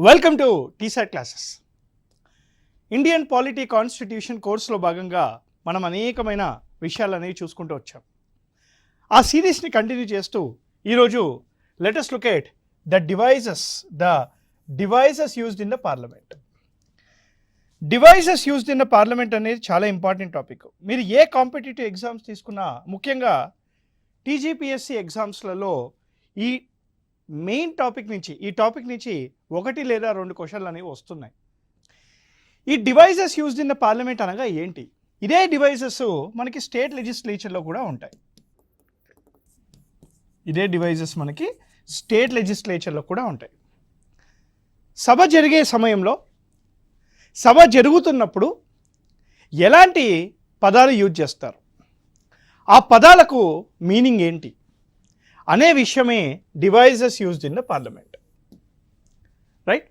Welcome to T-SAT classes. Indian polity constitution కోర్సులో భాగంగా మనం అనేకమైన విషయాలు అనేవి చూసుకుంటూ వచ్చాం. ఆ సిరీస్ని కంటిన్యూ చేస్తూ ఈరోజు let us look at the devices used in the parliament. Devices used in the parliament అనేది చాలా ఇంపార్టెంట్ టాపిక్. మీరు ఏ కాంపిటేటివ్ ఎగ్జామ్స్ తీసుకున్నా, ముఖ్యంగా టీజీపీఎస్సీ ఎగ్జామ్స్లలో ఈ మెయిన్ టాపిక్ నుంచి ఒకటి లేదా రెండు క్వశ్చన్లు అనేవి వస్తున్నాయి. ఈ devices used in the parliament అనగా ఏంటి? ఇదే డివైజెస్ మనకి స్టేట్ లెజిస్లేచర్లో కూడా ఉంటాయి. ఇదే డివైజెస్ మనకి స్టేట్ లెజిస్లేచర్లో కూడా ఉంటాయి. సభ జరిగే సమయంలో, సభ జరుగుతున్నప్పుడు ఎలాంటి పదాలు యూజ్ చేస్తారు, ఆ పదాలకు మీనింగ్ ఏంటి అనే విషయమే devices used in the parliament, right?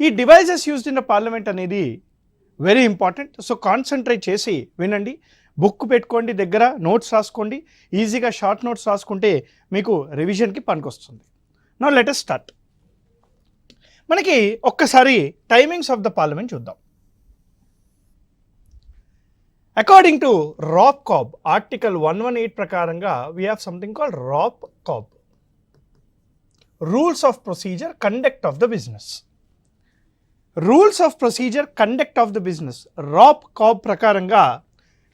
ఈ devices used in the parliament అనేది వెరీ ఇంపార్టెంట్. సో కాన్సన్ట్రేట్ చేసి వినండి, బుక్ పెట్టుకోండి, దగ్గర నోట్స్ రాసుకోండి. ఈజీగా షార్ట్ నోట్స్ రాసుకుంటే మీకు రివిజన్కి పనికొస్తుంది. Now let us start. మనకి ఒక్కసారి టైమింగ్స్ ఆఫ్ ద పార్లమెంట్ చూద్దాం. According to ROP COB article 118 ప్రకారంగా we have something called ROP COB, rules of procedure conduct of the business. Rules of procedure conduct of the business ROP COB ప్రకారంగా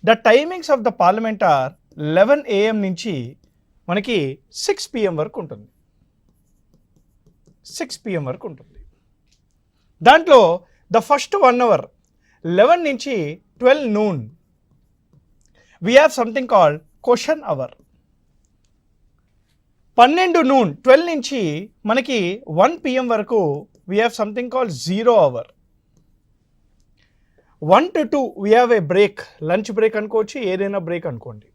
the timings of the parliament are 11 AM నుంచి మనకి 6 PM వరకు ఉంటుంది. 6 PM వరకు ఉంటుంది. దాంట్లో the first 1 hour 11 నుంచి 12 noon we have something called question hour. 12 noon 12 నుంచి మనకి 1 PM వరకు we have something called 0 hour. 1 to 2 we have a break, lunch break అనుకోవచ్చు, ఏదైనా బ్రేక్ అనుకోండి.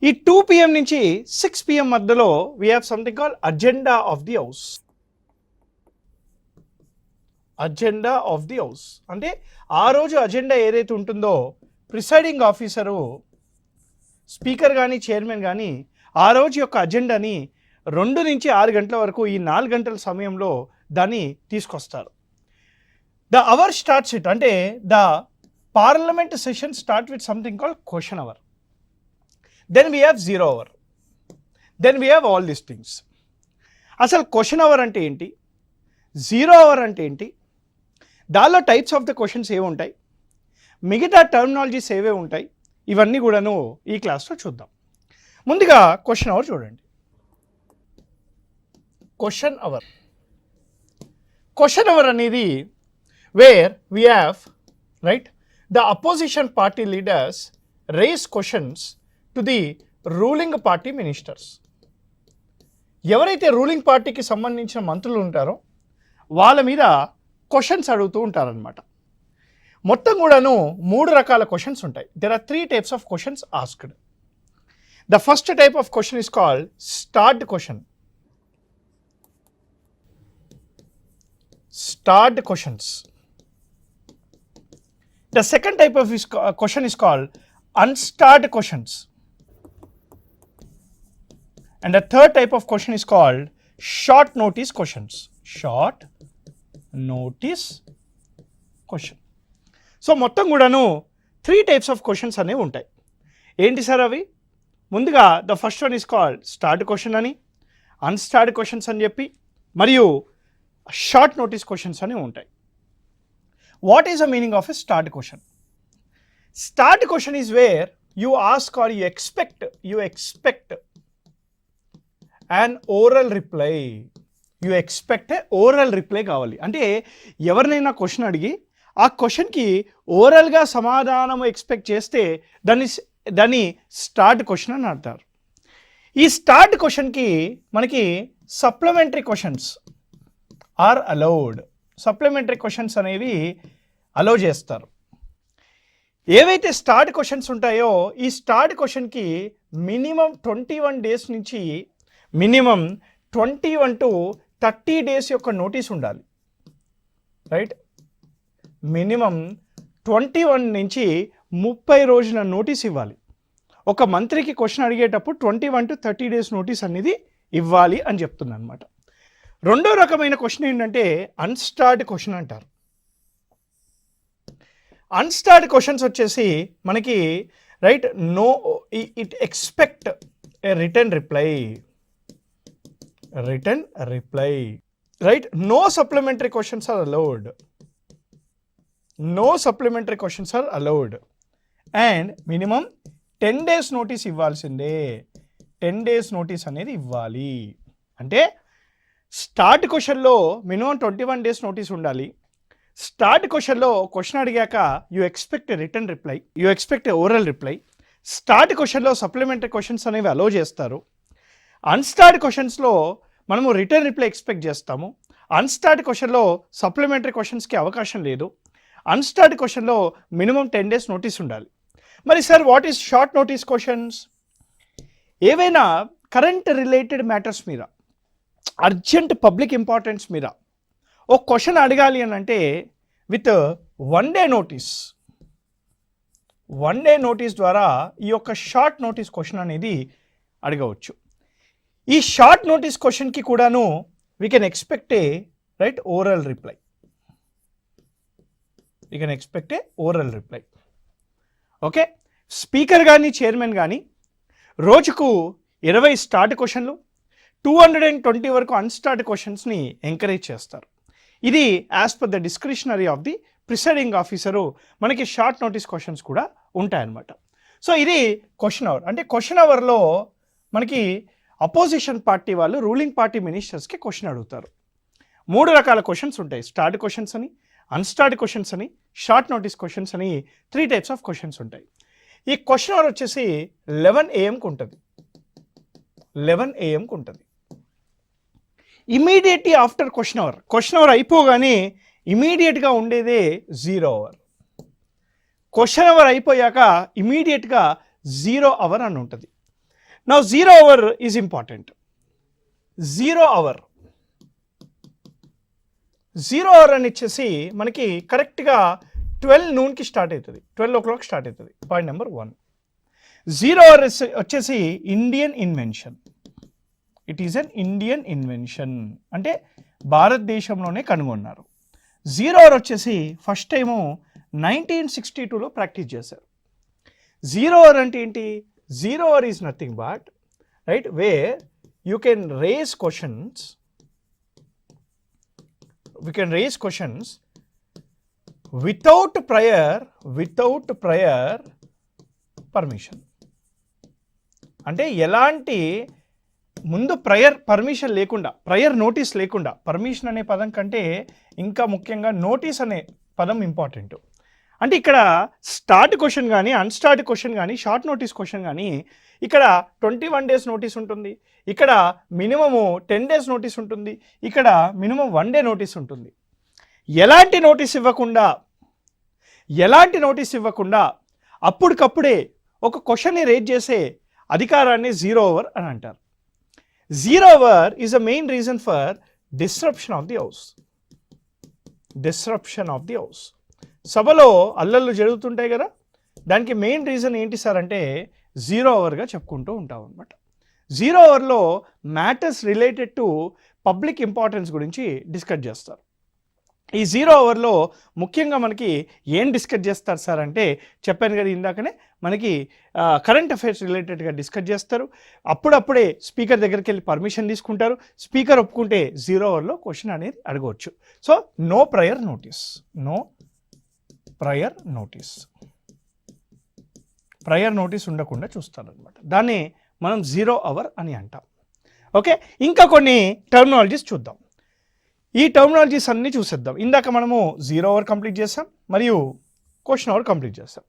ఈ 2 PM నుంచి 6 PM మధ్యలో we have something called agenda of the house. Agenda of the house అంటే ఆ రోజు అజెండా ఏదైతే ఉంటుందో ప్రిసైడింగ్ ఆఫీసరు, స్పీకర్ కానీ చైర్మన్ కానీ ఆ రోజు యొక్క అజెండాని 2 నుంచి 6 గంటల వరకు ఈ 4 గంటల సమయంలో దాన్ని తీసుకొస్తారు. ద అవర్ స్టార్ట్స్ ఇట్ అంటే the parliament session start with something called question hour. Then we have 0 hour. Then we have all these things. అసలు క్వశ్చన్ అవర్ అంటే ఏంటి, 0 hour అంటే ఏంటి, దానిలో టైప్స్ ఆఫ్ ద క్వశ్చన్స్ ఏవి ఉంటాయి, మిగతా టర్మినాలజీస్ ఏవే ఉంటాయి, ఇవన్నీ కూడాను ఈ క్లాస్లో చూద్దాం. ముందుగా క్వశ్చన్ అవర్ చూడండి. Question hour. క్వశ్చన్ అవర్ అనేది where we have right the opposition party leaders raise questions to the ruling party ministers. ఎవరైతే రూలింగ్ పార్టీకి సంబంధించిన మంత్రులు ఉంటారో వాళ్ళ మీద క్వశ్చన్స్ అడుగుతూ ఉంటారనమాట. మొత్తం కూడాను 3 రకాల క్వశ్చన్స్ ఉంటాయి. There are 3 types of questions asked. The first type of question is called starred question. Starred questions. The second type of question is called unstarred questions. And the third type of question is called short notice questions. Short notice question. So మొత్తం కూడాను 3 types of questions అనేవి ఉంటాయి. ఏంటి sir అవి? ముందుగా the first one is called starred question అని, unstarred questions అని చెప్పి, మరియు షార్ట్ నోటీస్ క్వశ్చన్స్ అనేవి ఉంటాయి. What is the meaning of a starred question? Starred question is where you ask or you expect an oral reply. You expect a oral reply కావాలి. అంటే ఎవరినైనా question అడిగి ఆ క్వశ్చన్కి ఓరల్గా సమాధానం ఎక్స్పెక్ట్ చేస్తే దాన్ని స్టార్ట్ క్వశ్చన్ అని అంటారు. ఈ స్టార్ట్ క్వశ్చన్కి మనకి supplementary questions are allowed. Supplementary questions అనేవి అలౌ చేస్తారు. ఏవైతే స్టార్ట్ క్వశ్చన్స్ ఉంటాయో ఈ స్టార్ట్ క్వశ్చన్కి మినిమం 21 days నుంచి మినిమం 21 to 30 days యొక్క నోటీస్ ఉండాలి, రైట్? మినిమం 21 నుంచి 30 రోజుల నోటీస్ ఇవ్వాలి. ఒక మంత్రికి క్వశ్చన్ అడిగేటప్పుడు 21 to 30 days నోటీస్ అనేది ఇవ్వాలి అని చెప్తున్నాను అనమాట. రెండో రకమైన క్వశ్చన్ ఏంటంటే అన్స్టార్డ్ క్వశ్చన్ అంటారు. అన్స్టార్డ్ క్వశ్చన్స్ వచ్చేసి మనకి right no it expect a return reply right. No supplementary questions are allowed, and minimum 10 days notice ఇవ్వాల్సిందే. 10 days నోటీస్ అనేది ఇవ్వాలి. అంటే స్టార్ట్ క్వశ్చన్లో మినిమం 21 days నోటీస్ ఉండాలి. స్టార్ట్ క్వశ్చన్లో క్వశ్చన్ అడిగాక you expect return reply, you expect oral reply. Starred క్వశ్చన్లో supplementary questions అనేవి అలో చేస్తారు. అన్స్టార్డ్ క్వశ్చన్స్లో మనము రిటర్న్ రిప్లై ఎక్స్పెక్ట్ చేస్తాము. అన్స్టార్డ్ క్వశ్చన్లో సప్లిమెంటరీ క్వశ్చన్స్కి అవకాశం లేదు. అన్స్టార్డ్ క్వశ్చన్లో మినిమం 10 days నోటీస్ ఉండాలి. మరి sir what is short notice questions? ఏవైనా కరెంట్ రిలేటెడ్ మ్యాటర్స్ మీద, అర్జెంట్ పబ్లిక్ ఇంపార్టెన్స్ మీద ఒక క్వశ్చన్ అడగాలి అని అంటే విత్ 1 day నోటీస్ ద్వారా ఈ యొక్క షార్ట్ నోటీస్ క్వశ్చన్ అనేది అడగవచ్చు. ఈ షార్ట్ నోటీస్ క్వశ్చన్కి కూడాను we can expect A right oral reply. Okay, speaker కానీ చైర్మన్ కానీ రోజుకు 20 స్టార్ట్ క్వశ్చన్లు, 220 వరకు అన్స్టార్ట్ క్వశ్చన్స్ని ఎంకరేజ్ చేస్తారు. ఇది as per the discretionary of the presiding officer మనకి షార్ట్ నోటీస్ క్వశ్చన్స్ కూడా ఉంటాయన్నమాట. సో ఇది క్వశ్చన్ అవర్. అంటే క్వశ్చన్ అవర్లో మనకి అపోజిషన్ పార్టీ వాళ్ళు రూలింగ్ పార్టీ మినిస్టర్స్కి క్వశ్చన్ అడుగుతారు. 3 రకాల క్వశ్చన్స్ ఉంటాయి. స్టార్ట్ క్వశ్చన్స్ అని, అన్స్టార్డ్ క్వశ్చన్స్ అని, షార్ట్ నోటీస్ క్వశ్చన్స్ అని 3 types ఆఫ్ క్వశ్చన్స్ ఉంటాయి. ఈ క్వశ్చన్ అవర్ వచ్చేసి 11 AM ఉంటుంది. ఇమీడియట్లీ ఆఫ్టర్ క్వశ్చన్ అవర్ అయిపోగానే ఇమీడియట్గా ఉండేదే 0 hour. క్వశ్చన్ అవర్ అయిపోయాక ఇమీడియట్గా 0 hour అని ఉంటుంది. Now 0 hour is important. 0 hour అని ఇచ్చేసి మనకి కరెక్ట్గా 12 noonకి స్టార్ట్ అవుతుంది, 12 o'clock స్టార్ట్ అవుతుంది. Point number 1. 0 hour వచ్చేసి Indian invention. It is an Indian invention, అంటే భారతదేశంలోనే కనుగొన్నారు. 0 hour వచ్చేసి ఫస్ట్ టైము 1962లో ప్రాక్టీస్ చేశారు. 0 hour అంటే ఏంటి? 0 hour is nothing but right where you can raise questions, without prior permission. అంటే ఎలాంటి ముందు పర్మిషన్ లేకుండా, ప్రయర్ నోటీస్ లేకుండా, పర్మిషన్ అనే పదం కంటే ఇంకా ముఖ్యంగా నోటీస్ అనే పదం ఇంపార్టెంట్. అంటే ఇక్కడ స్టార్ట్ క్వశ్చన్ కానీ, అన్స్టార్ట్ క్వశ్చన్ కానీ, షార్ట్ నోటీస్ క్వశ్చన్ కానీ ఇక్కడ 21 days నోటీస్ ఉంటుంది, ఇక్కడ మినిమము 10 days నోటీస్ ఉంటుంది, ఇక్కడ మినిమం 1 day నోటీస్ ఉంటుంది. ఎలాంటి నోటీస్ ఇవ్వకుండా అప్పటికప్పుడే ఒక క్వశ్చన్ని రేజ్ చేసే అధికారాన్ని 0 hour అని అంటారు. 0 hour is a main reason for disruption of the house. సభలో అల్లర్లు జరుగుతుంటాయి కదా, దానికి మెయిన్ రీజన్ ఏంటి సార్ అంటే 0 hourగా చెప్పుకుంటూ ఉంటాం అనమాట. 0 hourలో matters related to public importance గురించి డిస్కస్ చేస్తారు. ఈ 0 hourలో ముఖ్యంగా మనకి ఏం డిస్కస్ చేస్తారు సార్ అంటే చెప్పాను కదా ఇందాకనే, మనకి కరెంట్ అఫైర్స్ రిలేటెడ్గా డిస్కస్ చేస్తారు. అప్పుడప్పుడే స్పీకర్ దగ్గరికి వెళ్ళి పర్మిషన్ తీసుకుంటారు. స్పీకర్ ఒప్పుకుంటే 0 hourలో క్వశ్చన్ అనేది అడగవచ్చు. సో నో ప్రయర్ నోటీస్ ఉండకుండా చూస్తారనమాట. దాన్ని మనం 0 hour అని అంటాం. ఓకే, ఇంకా కొన్ని టర్మినాలజీస్ చూద్దాం. ఈ టర్మినాలజీస్ అన్నీ చూసేద్దాం. ఇందాక మనము 0 hour కంప్లీట్ చేసాం మరియు క్వశ్చన్ అవర్ కంప్లీట్ చేసాం.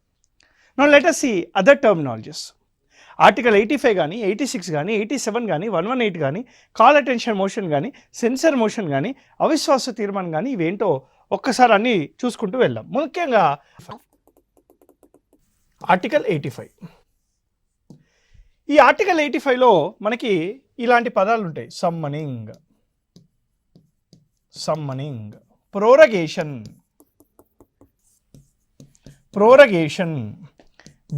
Now let us see other terminologies. Article 85 కానీ, 86 కానీ, 87 కానీ, 118 కానీ, కాల్ అటెన్షన్ మోషన్ కానీ, సెన్సర్ మోషన్ కానీ, అవిశ్వాస తీర్మానం కానీ, ఇవేంటో ఒక్కసారి అన్నీ చూసుకుంటూ వెళ్దాం. ముఖ్యంగా ఆర్టికల్ 85. ఈ ఆర్టికల్ 85లో మనకి ఇలాంటి పదాలు ఉంటాయి. సమ్మనింగ్, ప్రోరగేషన్,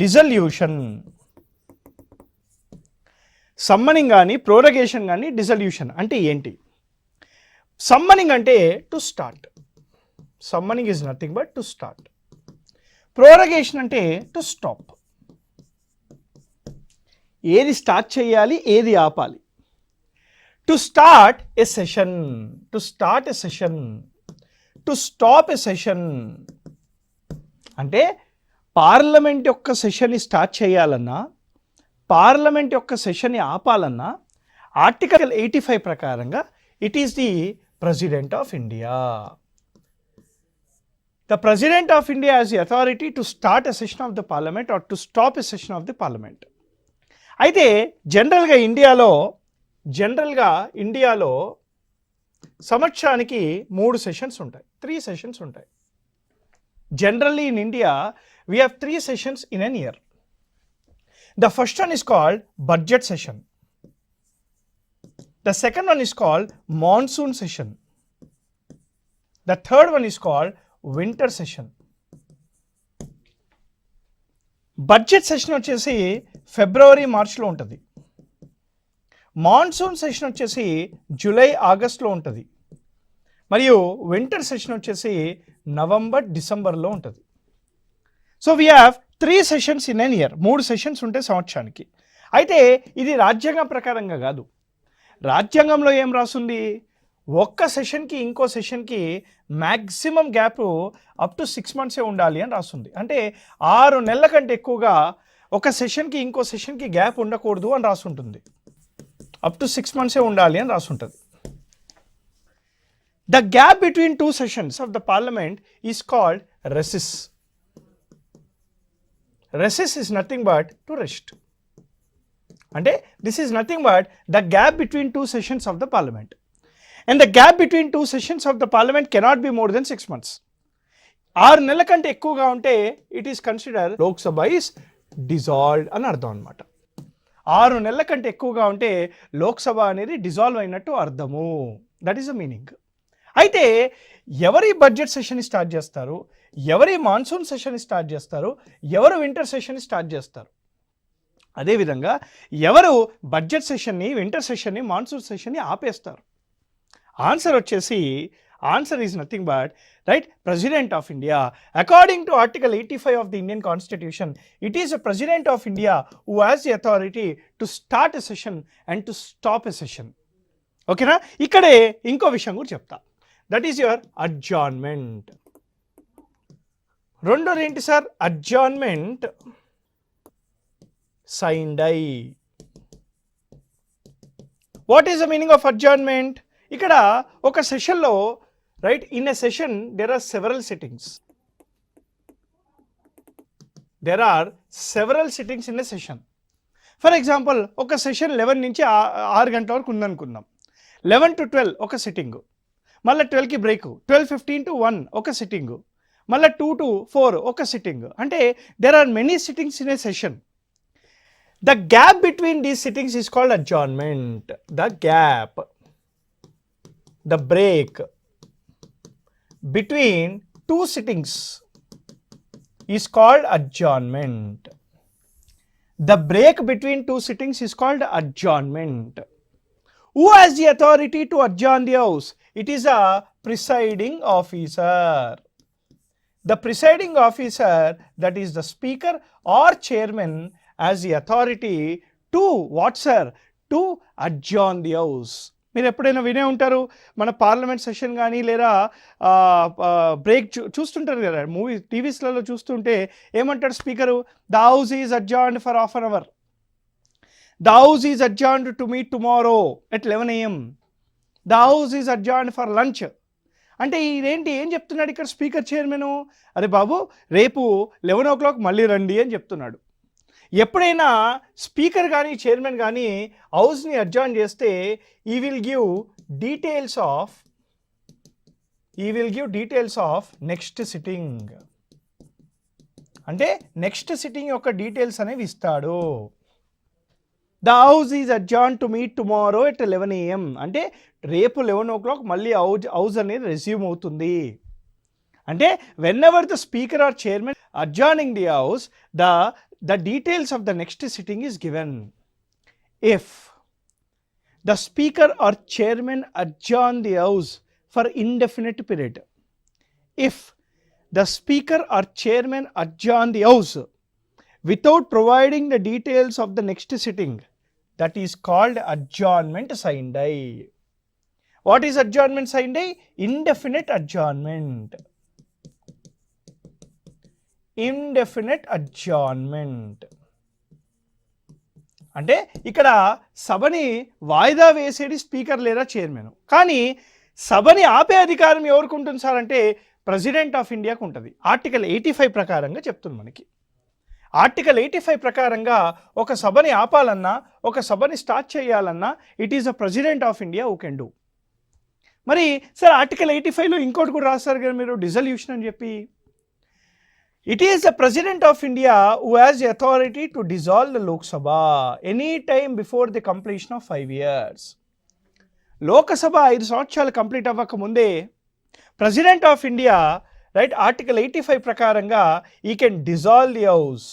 డిజల్యూషన్. సమ్మనింగ్ కానీ, ప్రోరగేషన్ కానీ, డిజల్యూషన్ అంటే ఏంటి? సమ్మనింగ్ అంటే to start. Summoning is nothing but to start. Prorogation అంటే టు స్టాప్. ఏది స్టార్ట్ చేయాలి, ఏది ఆపాలి. To start a session, to start a session, to stop a session. అంటే పార్లమెంట్ యొక్క సెషన్ని స్టార్ట్ చేయాలన్నా, పార్లమెంట్ యొక్క సెషన్ని ఆపాలన్నా ఆర్టికల్ 85 ప్రకారంగా it is the president of India. The President of India has the authority to start a session of the parliament or to stop a session of the parliament. అయితే జనరల్గా ఇండియాలో సంవత్సరానికి 3 sessions ఉంటాయి, 3 sessions ఉంటాయి. Generally in India we have 3 sessions in an year. The first one is called budget session. The second one is called monsoon session. The third one is called winter session. Budget session వచ్చేసి ఫిబ్రవరి మార్చ్లో ఉంటుంది. Monsoon session వచ్చేసి July ఆగస్ట్లో ఉంటుంది. మరియు winter session వచ్చేసి November డిసెంబర్లో ఉంటుంది. So we have 3 sessions in an year. 3 sessions ఉంటాయి సంవత్సరానికి. అయితే ఇది రాజ్యాంగం ప్రకారంగా కాదు. రాజ్యాంగంలో ఏం రాస్తుంది, ఒక్క సెషన్కి ఇంకో సెషన్కి maximum gap up to 6 months ఉండాలి అని రాస్తుంది. అంటే 6 నెలల కంటే ఎక్కువగా ఒక సెషన్కి ఇంకో సెషన్కి గ్యాప్ ఉండకూడదు అని రాసుంటుంది. అప్ టు 6 months ఉండాలి అని రాసుంటుంది. The gap between 2 sessions of the parliament is called recess. Recess is nothing but to rest. అంటే this is nothing but the gap between 2 sessions of the parliament. And the gap between 2 sessions of the parliament cannot be more than 6 months. 6 నెలల కంటే ఎక్కువగా ఉంటే it is consider Lok Sabha is dissolved అని అర్థం అనమాట. 6 నెలల కంటే ఎక్కువగా ఉంటే లోక్సభ అనేది డిజాల్వ్ అయినట్టు అర్థము. That is the meaning. అయితే ఎవరి బడ్జెట్ సెషన్ స్టార్ట్ చేస్తారు, ఎవరి మాన్సూన్ సెషన్ స్టార్ట్ చేస్తారు, ఎవరు వింటర్ సెషన్ స్టార్ట్ చేస్తారు. అదేవిధంగా ఎవరు బడ్జెట్ సెషన్ని, వింటర్ సెషన్ని, మాన్సూన్ సెషన్ని ఆపేస్తారు. ఆన్సర్ వచ్చేసి answer is nothing but right president of India. According to article 85 of the Indian constitution it is the president of India who has the authority to start a session and to stop a session. ఓకేనా? ఇక్కడే ఇంకో విషయం కూడా చెప్తా. That is your adjournment. రెండోది ఏంటి sir? Adjournment, sine die. What is the meaning of అడ్జార్న్మెంట్? ఇక్కడ ఒక సెషన్లో right in a session there are several sittings. There are several sittings in a session. For example ఒక సెషన్ 11 నుంచి 6 గంటల వరకు ఉందనుకుందాం. 11 to 12 ఒక సిట్టింగు, మళ్ళీ 12కి బ్రేక్, 12:15 to 1 ఒక సిట్టింగు, మళ్ళీ 2 to 4 ఒక సిట్టింగ్. అంటే there are many sittings in a session. The gap between these sittings is called adjournment. The gap, the break between 2 sittings is called adjournment. The break between 2 sittings is called adjournment. Who has the authority to adjourn the house? It is a presiding officer. The presiding officer, that is the speaker or chairman, as the authority to what sir? To adjourn the house. మీరు ఎప్పుడైనా వినే ఉంటారు, మన parliament session కానీ లేదా break చూస్తుంటారు కదా టీవీస్లలో చూస్తుంటే ఏమంటాడు speaker? The house is adjourned for half an hour. The house is adjourned to meet tomorrow at 11 AM. The house is adjourned for lunch. అంటే ఇదేంటి, ఏం చెప్తున్నాడు ఇక్కడ స్పీకర్ చైర్మన్? అరే బాబు రేపు 11 o'clock మళ్ళీ రండి అని చెప్తున్నాడు. ఎప్పుడైనా స్పీకర్ కానీ చైర్మన్ కానీ హౌస్ని అడ్జార్న్ చేస్తే he will give details of next sitting. అంటే నెక్స్ట్ సిట్టింగ్ యొక్క డీటెయిల్స్ అనేవి ఇస్తాడు. The house is adjourn to meet tomorrow at 11 AM. అంటే రేపు 11 o'clock మళ్ళీ హౌస్ అనేది రెస్యూమ్ అవుతుంది. అంటే whenever the speaker or chairman adjourning the house, the details of the next sitting is given. If the speaker or chairman adjourn the house for indefinite period. If the speaker or chairman adjourn the house without providing the details of the next sitting, that is called adjournment sine die. What is adjournment sine die? Indefinite adjournment. Indefinite adjournment. అంటే ఇక్కడ సభని వాయిదా వేసేది speaker లేదా chairman, కానీ సభని ఆపే అధికారం ఎవరికి ఉంటుంది సార్ అంటే ప్రెసిడెంట్ ఆఫ్ ఇండియాకు ఉంటుంది. ఆర్టికల్ 85 ప్రకారంగా చెప్తుంది మనకి. ఆర్టికల్ 85 ప్రకారంగా ఒక సభని ఆపాలన్నా, ఒక సభని స్టార్ట్ చేయాలన్నా it is the president of India who can do. మరి సార్ ఆర్టికల్ 85లో ఇంకోటి కూడా రాస్తారు కదా మీరు, డిజల్యూషన్ అని చెప్పి. It is the President of India who has the authority to dissolve the Lok Sabha any time before the completion of 5 years. Lok Sabha 5 సంవత్సరాలు complete అవ్వక ముందే president of India right article 85 ప్రకారంగా ఈ can dissolve the house.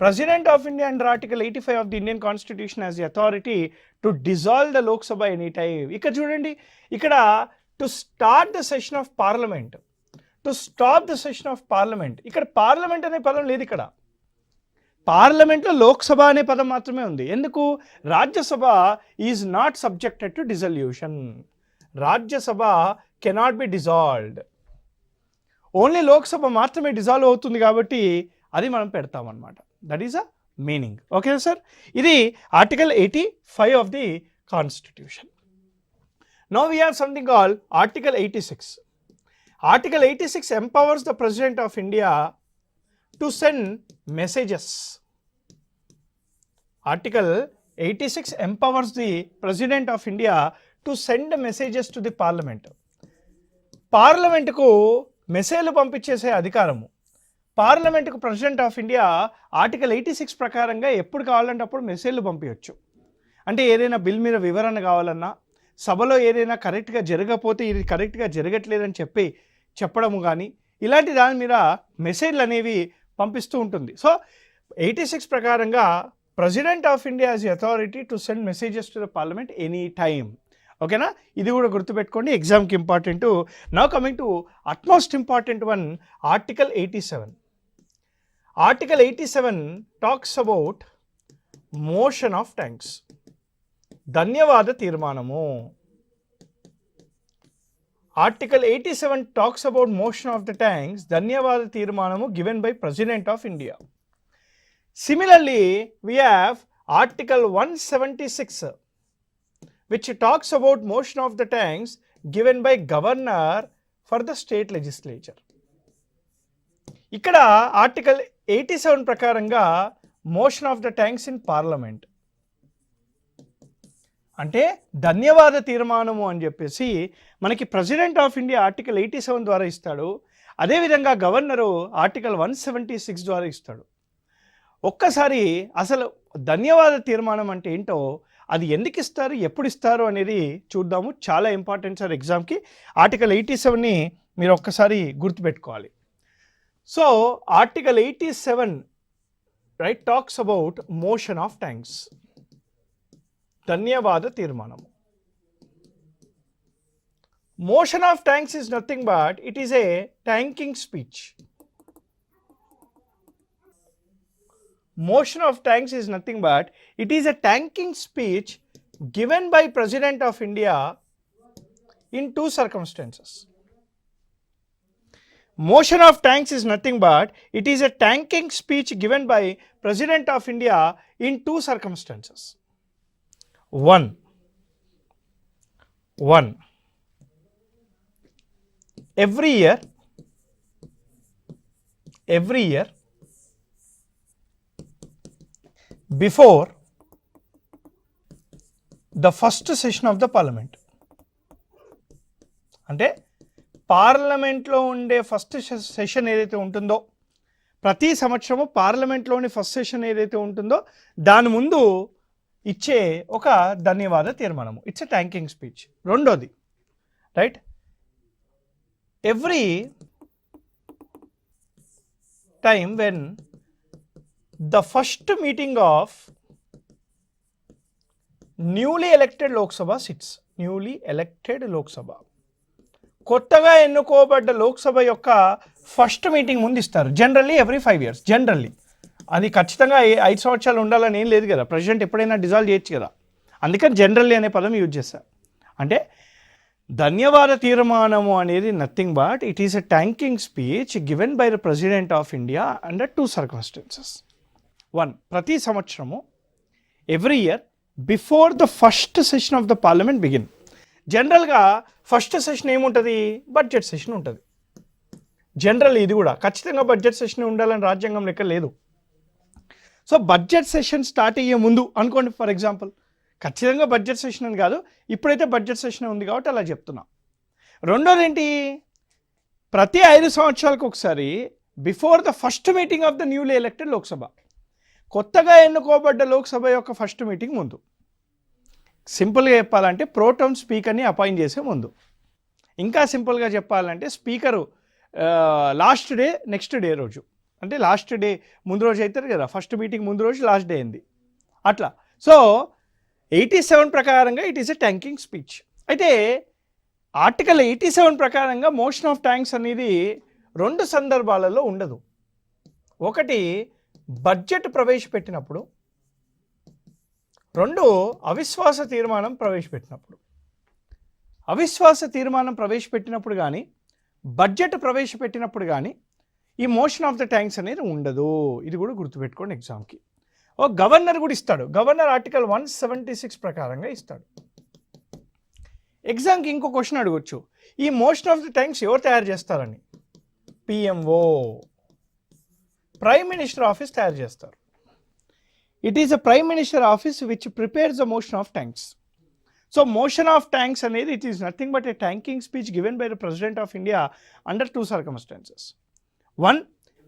President of India under article 85 of the Indian constitution has the authority to dissolve the Lok Sabha any time. ఇక్కడ చూడండి, ఇక్కడ to start the session of parliament, to stop the session of parliament. ఇక్కడ parliament అనే పదం లేదు. ఇక్కడ పార్లమెంట్లో లోక్సభ అనే పదం మాత్రమే ఉంది. ఎందుకు? Rajya Sabha is not subjected to dissolution. Rajya Sabha cannot be dissolved. Only Lok Sabha మాత్రమే డిజాల్వ్ అవుతుంది కాబట్టి అది మనం పెడతామన్నమాట. That is a meaning. Okay sir, ఇది article 85 of the constitution. Now we have something called article 86. Article 86 empowers the President of India to send messages. Article 86 empowers the President of India to send messages to the Parliament. పార్లమెంటుకు మెసేజ్లు పంపించేసే అధికారము పార్లమెంటుకు president of India article 86 ప్రకారంగా ఎప్పుడు కావాలంటే అప్పుడు మెసేజ్లు పంపించవచ్చు. అంటే ఏదైనా బిల్ మీద వివరణ కావాలన్నా, సభలో ఏదైనా కరెక్ట్గా జరగకపోతే ఇది కరెక్ట్గా జరగట్లేదని చెప్పడము కానీ, ఇలాంటి దాని మీద మెసేజ్లు అనేవి పంపిస్తూ ఉంటుంది. సో 86 ప్రకారంగా president of India has the authority to send messages to the parliament any time. ఓకేనా, ఇది కూడా గుర్తుపెట్టుకోండి, ఎగ్జామ్కి important. Now coming to utmost important one, article 87. Article 87 talks about motion of thanks, ధన్యవాద తీర్మానము. Article 87 talks about motion of the thanks, ధన్యవాద తీర్మానము given by President of India. Similarly, we have Article 176 which talks about motion of the thanks given by Governor for the state legislature. ఇక్కడ article 87 ప్రకారంగా motion of the thanks in parliament అంటే ధన్యవాద తీర్మానము అని చెప్పేసి మనకి president of India article 87 ద్వారా ఇస్తాడు. అదేవిధంగా governor article 176 ద్వారా ఇస్తాడు. ఒక్కసారి అసలు ధన్యవాద తీర్మానం అంటే ఏంటో, అది ఎందుకు ఇస్తారు, ఎప్పుడు ఇస్తారు అనేది చూద్దాము. చాలా ఇంపార్టెంట్ సార్ ఎగ్జామ్కి. ఆర్టికల్ 87ని మీరు ఒక్కసారి గుర్తుపెట్టుకోవాలి. So article 87 right talks about motion of thanks, ధన్యవాద తీర్మానము. Motion of thanks is nothing but it is a thanking speech. Motion of thanks is nothing but it is a thanking speech given by President of India in 2 circumstances. Motion of thanks is nothing but it is a thanking speech given by President of India in 2 circumstances. One, every year before the first session of the parliament. అంటే పార్లమెంట్లో ఉండే first session ఏదైతే ఉంటుందో, ప్రతి సంవత్సరము పార్లమెంట్లోని first session ఏదైతే ఉంటుందో దాని ముందు ఇచ్చే ఒక ధన్యవాద తీర్మానము, ఇట్స్ ఎ థ్యాంకింగ్ స్పీచ్. రెండోది right, every time when the first meeting of newly elected Lok Sabha sits, newly elected Lok Sabha, కొత్తగా ఎన్నుకోబడ్డ లోక్సభ యొక్క ఫస్ట్ మీటింగ్ ముందు ఇస్తారు. Generally every 5 years. జనరల్లీ అది ఖచ్చితంగా 5 సంవత్సరాలు ఉండాలని ఏం లేదు కదా, ప్రెసిడెంట్ ఎప్పుడైనా డిజాల్వ్ చేయొచ్చు కదా, అందుకని జనరల్లీ అనే పదం యూజ్ చేస్తారు. అంటే ధన్యవాద తీర్మానము అనేది nothing but it is a thanking speech given by the president of India under 2 circumstances. 1, ప్రతి సంవత్సరము every year before the first session of the parliament begin. జనరల్గా ఫస్ట్ సెషన్ ఏముంటుంది, బడ్జెట్ సెషన్ ఉంటుంది. జనరల్ ఇది కూడా ఖచ్చితంగా బడ్జెట్ సెషన్ ఉండాలని రాజ్యాంగం లెక్క లేదు. సో బడ్జెట్ సెషన్ స్టార్ట్ అయ్యే ముందు అనుకోండి, ఫర్ ఎగ్జాంపుల్ ఖచ్చితంగా బడ్జెట్ సెషన్ అని కాదు, ఇప్పుడైతే బడ్జెట్ సెషన్ ఉంది కాబట్టి అలా చెప్తున్నా. రెండోది ఏంటి, ప్రతి 5 సంవత్సరాలకు ఒకసారి before the first meeting of the newly elected Lok Sabha, కొత్తగా ఎన్నుకోబడ్డ లోక్సభ యొక్క ఫస్ట్ మీటింగ్ ముందు, సింపుల్గా చెప్పాలంటే ప్రోటోమ్ స్పీకర్ని అపాయింట్ చేసే ముందు. ఇంకా సింపుల్గా చెప్పాలంటే speaker last day next day రోజు, అంటే లాస్ట్ డే ముందు రోజు అవుతారు కదా, ఫస్ట్ మీటింగ్ ముందు రోజు లాస్ట్ డే అయింది అట్లా. సో 87 ప్రకారంగా it is a thanking speech. అయితే ఆర్టికల్ 87 ప్రకారంగా మోషన్ ఆఫ్ థ్యాంక్స్ అనేది 2 సందర్భాలలో ఉండదు. ఒకటి బడ్జెట్ ప్రవేశపెట్టినప్పుడు, 2 అవిశ్వాస తీర్మానం ప్రవేశపెట్టినప్పుడు. అవిశ్వాస తీర్మానం ప్రవేశపెట్టినప్పుడు కానీ బడ్జెట్ ప్రవేశపెట్టినప్పుడు కానీ ఈ మోషన్ ఆఫ్ ద థ్యాంక్స్ అనేది ఉండదు. ఇది కూడా గుర్తుపెట్టుకోండి ఎగ్జామ్కి. ఓ గవర్నర్ కూడా ఇస్తాడు, గవర్నర్ ఆర్టికల్ 176 ప్రకారంగా ఇస్తాడు. ఎగ్జామ్కి ఇంకో క్వశ్చన్ అడగొచ్చు, ఈ మోషన్ ఆఫ్ ద థ్యాంక్స్ ఎవరు తయారు చేస్తారని. పిఎంఓ, ప్రైమ్ మినిస్టర్ ఆఫీస్ తయారు చేస్తారు. It is a prime minister office which prepares the motion of thanks. So motion of thanks అనేది it is nothing but a thanking speech given by the president of India under 2 circumstances. 1,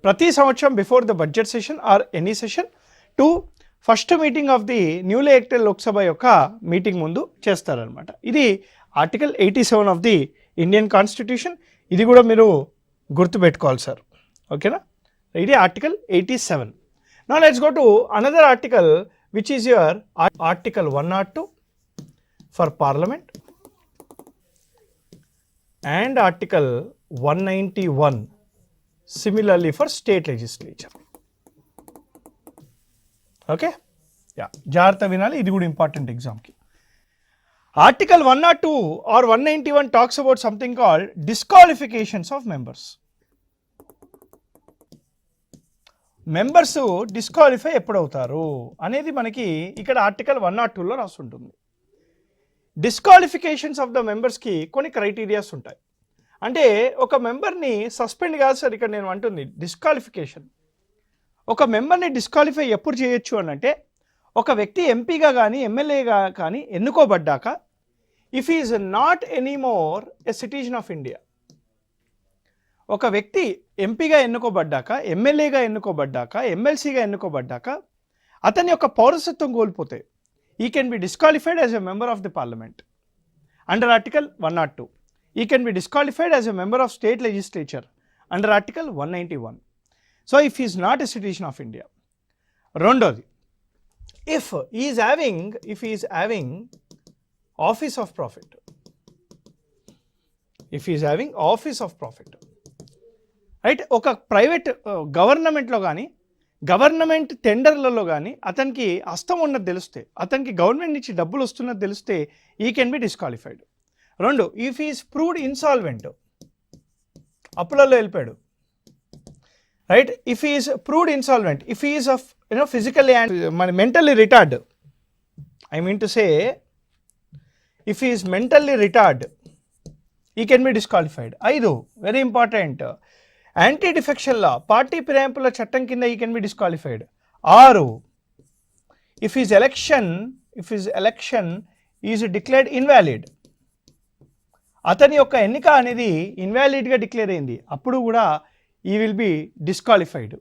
ప్రతి సంవత్సరం before the budget session or any session. 2, first meeting of the newly elected Lok Sabha యొక్క meeting ముందు చేస్తారనమాట. ఇది article 87 of the Indian constitution. ఇది కూడా మీరు గుర్తుపెట్టుకోవాలి సార్, ఓకేనా. ఇది article 87. Now let's go to another article which is your article 102 for parliament and article 191 similarly for state legislature. Okay, yeah, జాగ్రత్త వినాలి, ఇది కూడా ఇంపార్టెంట్ ఎగ్జామ్కి. Article 102 or 191 talks about something called disqualifications of members. Members disqualify ఎప్పుడవుతారు అనేది మనకి ఇక్కడ article 102లో రాసి ఉంటుంది. డిస్క్వాలిఫికేషన్స్ ఆఫ్ ద మెంబర్స్కి కొన్ని క్రైటీరియాస్ ఉంటాయి. అంటే ఒక మెంబర్ని సస్పెండ్ కాదు సార్, ఇక్కడ నేను అంటుంది డిస్క్వాలిఫికేషన్. ఒక మెంబర్ని డిస్క్వాలిఫై ఎప్పుడు చేయొచ్చు అని అంటే, ఒక వ్యక్తి ఎంపీగా కానీ ఎమ్మెల్యేగా కానీ ఎన్నుకోబడ్డాక, if is not anymore a citizen of India. ఒక వ్యక్తి ఎంపీగా ఎన్నుకోబడ్డాక, ఎమ్మెల్యేగా ఎన్నుకోబడ్డాక, ఎమ్మెల్సీగా ఎన్నుకోబడ్డాక అతని యొక్క పౌరసత్వం కోల్పోతే he can be disqualified as a member of the parliament under article 102. He can be disqualified as a member of state legislature under article 191. So if is not a citizen of India. రెండోది, if is having office of profit. If is having office of profit, right, ఒక private గవర్నమెంట్లో కానీ government టెండర్లలో కానీ అతనికి హస్తం ఉన్నది తెలిస్తే, అతనికి గవర్నమెంట్ నుంచి డబ్బులు వస్తున్నది తెలిస్తే he can be disqualified. 2, if is proved insolvent, అప్పులలో వెళ్ళిపోయాడు, right, if is proved insolvent, if is of physically and mentally retard, I mean to say if is mentally retard he can be disqualified. 5, very important, anti defection law, party ఫిరాయింపుల చట్టం కింద he can be disqualified. 6, if is election is declared invalid, అతని యొక్క ఎన్నిక అనేది ఇన్వాలిడ్గా declare అయింది, అప్పుడు కూడా ఈ will be disqualified.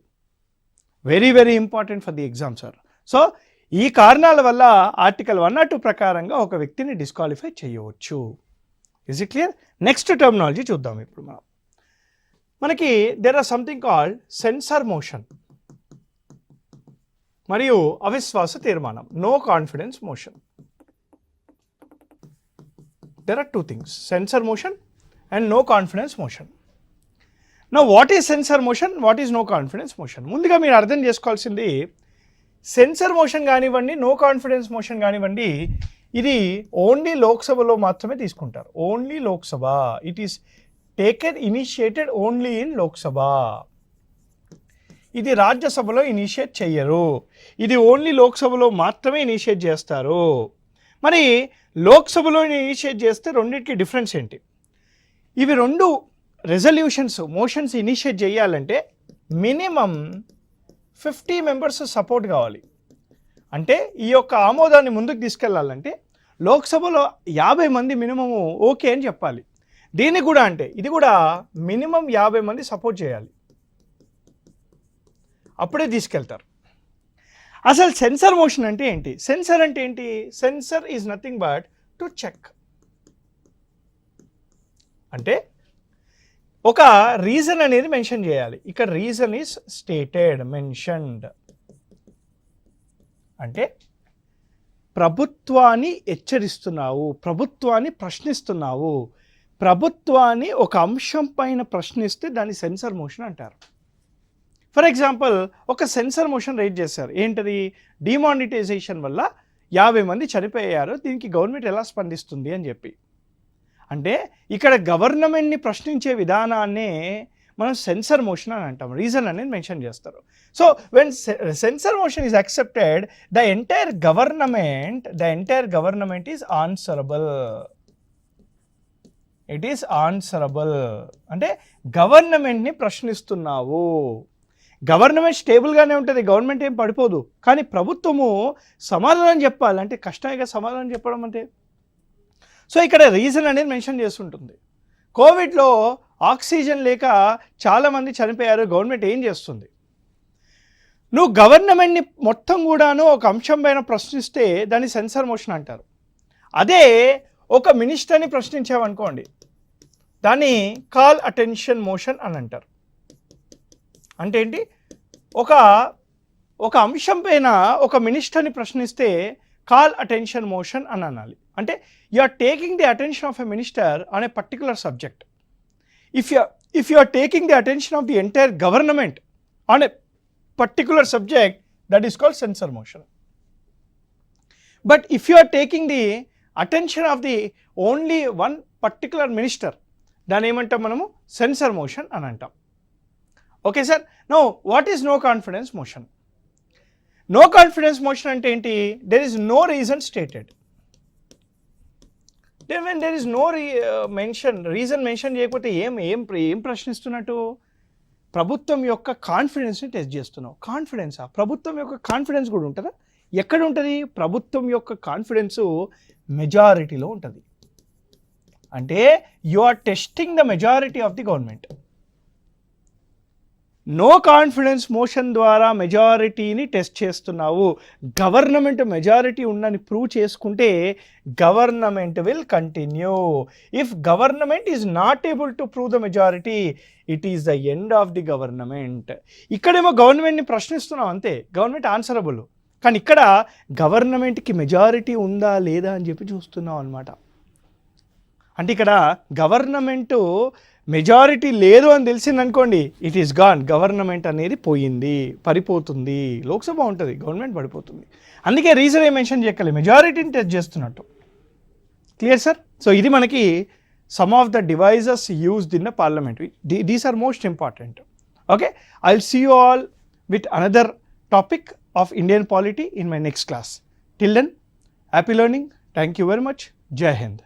Very very important for the exam sir. So ఈ కారణాల వల్ల ఆర్టికల్ 102 ప్రకారంగా ఒక వ్యక్తిని డిస్క్వాలిఫై చేయవచ్చు. Is it clear? Next terminology చూద్దాం ఇప్పుడు మనం. మనకి there are something called censure motion మరియు అవిశ్వాస తీర్మానం, no confidence motion. There are 2 things, censor motion and no confidence motion. Now what is sensor motion, what is no confidence motion? ముందుగా మీరు అర్థం చేసుకోవాల్సింది సెన్సర్ మోషన్ కానివ్వండి, నో కాన్ఫిడెన్స్ మోషన్ కానివ్వండి, ఇది ఓన్లీ లోక్సభలో మాత్రమే తీసుకుంటారు. Only Lok Sabha. It is taken initiated only in Lok Sabha. ఇది రాజ్యసభలో ఇనిషియేట్ చెయ్యరు. ఇది ఓన్లీ లోక్సభలో మాత్రమే ఇనిషియేట్ చేస్తారు. మరి లోక్సభలో ఇనిషియేట్ చేస్తే రెండింటికి డిఫరెన్స్ ఏంటి? ఇవి రెండు రెజల్యూషన్స్ మోషన్స్ ఇనిషియేట్ చేయాలంటే మినిమం 50 మెంబర్స్ సపోర్ట్ కావాలి. అంటే ఈ యొక్క ఆమోదాన్ని ముందుకు తీసుకెళ్లాలంటే లోక్సభలో 50 మంది మినిమము ఓకే అని చెప్పాలి. దీన్ని కూడా అంటే ఇది కూడా మినిమం 50 మంది సపోర్ట్ చేయాలి, అప్పుడే తీసుకెళ్తారు. అసలు సెన్సర్ మోషన్ అంటే ఏంటి? సెన్సర్ అంటే ఏంటి? Censure is nothing but to check. అంటే ఒక రీజన్ అనేది మెన్షన్ చేయాలి. ఇక్కడ రీజన్ ఈజ్ స్టేటెడ్, మెన్షన్డ్. అంటే ప్రభుత్వాన్ని హెచ్చరిస్తున్నావు, ప్రభుత్వాన్ని ప్రశ్నిస్తున్నావు, ప్రభుత్వాన్ని ఒక అంశం పైన ప్రశ్నిస్తే దాన్ని సెన్సర్ మోషన్ అంటారు. ఫర్ ఎగ్జాంపుల్ ఒక సెన్సర్ మోషన్ రైజ్ చేశారు. ఏంటది? డిమానిటైజేషన్ వల్ల 50 మంది చనిపోయారు, దీనికి గవర్నమెంట్ ఎలా స్పందిస్తుంది అని చెప్పి. అంటే ఇక్కడ గవర్నమెంట్ని ప్రశ్నించే విధానాన్నే మనం సెన్సర్ మోషన్ అని అంటాం. రీజన్ అనేది మెన్షన్ చేస్తారు. So when sensor motion is accepted, the entire government is answerable. It is answerable. అంటే గవర్నమెంట్ని ప్రశ్నిస్తున్నావు. గవర్నమెంట్ స్టేబుల్గానే ఉంటుంది, గవర్నమెంట్ ఏం పడిపోదు. కానీ ప్రభుత్వము సమాధానం చెప్పాలి. అంటే కష్టంగా సమాధానం చెప్పడం అంటే. సో ఇక్కడ రీజన్ అనేది మెన్షన్ చేస్తుంటుంది. కోవిడ్లో ఆక్సిజన్ లేక చాలామంది చనిపోయారు, గవర్నమెంట్ ఏం చేస్తుంది? నువ్వు గవర్నమెంట్ని మొత్తం కూడాను ఒక అంశం పైన ప్రశ్నిస్తే దాన్ని సెన్సర్ మోషన్ అంటారు. అదే ఒక మినిస్టర్ని ప్రశ్నించామనుకోండి, దాన్ని కాల్ అటెన్షన్ మోషన్ అని అంటారు. అంటే ఏంటి? ఒక అంశం పైన ఒక మినిస్టర్ని ప్రశ్నిస్తే కాల్ అటెన్షన్ మోషన్ అని అనాలి. అంటే you are taking the attention of a minister on a particular subject. If you are taking the attention of the entire government on a particular subject, that is called censure motion. But if you are taking the attention of the only one particular minister, దాన్ని ఏమంటాం మనము? Censure motion అని అంటాం. Okay sir. No what is no confidence motion? నో confidence మోషన్ అంటే ఏంటి? There is no reason stated. When there is no reason mention చేయకపోతే ఏం ప్రశ్నిస్తున్నట్టు? ప్రభుత్వం యొక్క కాన్ఫిడెన్స్ని టెస్ట్ చేస్తున్నావు. కాన్ఫిడెన్సా? ప్రభుత్వం యొక్క కాన్ఫిడెన్స్ కూడా ఉంటుందా? ఎక్కడ ఉంటుంది? ప్రభుత్వం యొక్క కాన్ఫిడెన్సు మెజారిటీలో ఉంటుంది. అంటే you are testing the majority of the government. No confidence motion ద్వారా మెజారిటీని టెస్ట్ చేస్తున్నావు. గవర్నమెంట్ మెజారిటీ ఉందని ప్రూవ్ చేసుకుంటే government will continue. If government is not able to prove the majority, it is the end of the government. ఇక్కడేమో గవర్నమెంట్ని ప్రశ్నిస్తున్నాం అంతే, government answerable. కానీ ఇక్కడ గవర్నమెంట్కి మెజారిటీ ఉందా లేదా అని చెప్పి చూస్తున్నాం అనమాట. అంటే ఇక్కడ గవర్నమెంటు మెజారిటీ లేదు అని తెలిసిందనుకోండి, ఇట్ ఈస్ గాన్. గవర్నమెంట్ అనేది పోయింది, పడిపోతుంది. లోక్సభ ఉంటుంది, గవర్నమెంట్ పడిపోతుంది. అందుకే రీజన్ ఏం మెన్షన్ చేయగలి, మెజారిటీని టెస్ట్ చేస్తున్నట్టు. Clear sir? సో ఇది మనకి some of the devices used in the parliament. These are most important. Okay, I will see you all with another topic of Indian polity in my next class. Till then, happy learning. Thank you very much. Jai Hind.